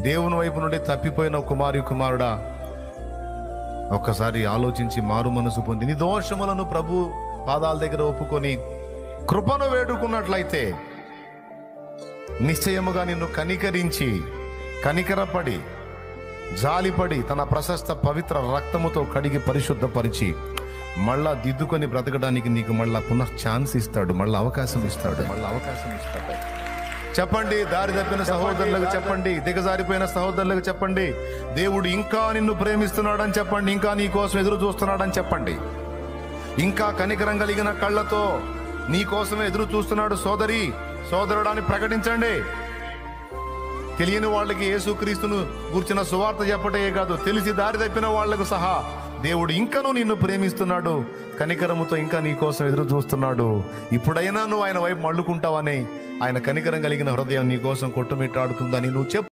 దేవుని వైపు నుండి తప్పిపోయిన కుమారుడా, ఒక్కసారి ఆలోచించి మారు మనసు పొంది నీ దోషములను ప్రభు పాదాల దగ్గర ఒప్పుకొని కృపను వేడుకున్నట్లయితే నిశ్చయముగా నిన్ను కనికరించి, కనికరపడి, జాలిపడి తన ప్రశస్త పవిత్ర రక్తముతో కడిగి పరిశుద్ధపరిచి మళ్ళా దిద్దుకొని బ్రతకడానికి నీకు మళ్ళా పునః ఛాన్స్ ఇస్తాడు, మళ్ళీ అవకాశం ఇస్తాడు. చెప్పండి, దారి తప్పిన సహోదరులకు చెప్పండి, దిగజారిపోయిన సహోదరులకు చెప్పండి, దేవుడు ఇంకా నిన్ను ప్రేమిస్తున్నాడని చెప్పండి, ఇంకా నీ కోసం ఎదురు చూస్తున్నాడని చెప్పండి. ఇంకా కనికరం కలిగిన కళ్ళతో నీ కోసమే ఎదురు చూస్తున్నాడు సోదరి, సోదరుడాన్ని ప్రకటించండి. తెలియని వాళ్ళకి యేసుక్రీస్తును గూర్చిన సువార్త చెప్పటే కాదు, తెలిసి దారి తప్పిన వాళ్లకు సహా దేవుడు ఇంకనూ నిన్ను ప్రేమిస్తున్నాడు, కనికరముతో ఇంకా నీ కోసం ఎదురు చూస్తున్నాడు. ఇప్పుడైనా నువ్వు ఆయన వైపు మళ్ళుకుంటావని, ఆయన కనికరం కలిగిన హృదయం నీ కోసం కొట్టుమిట్టాడుతుందని నువ్వు చెప్పు.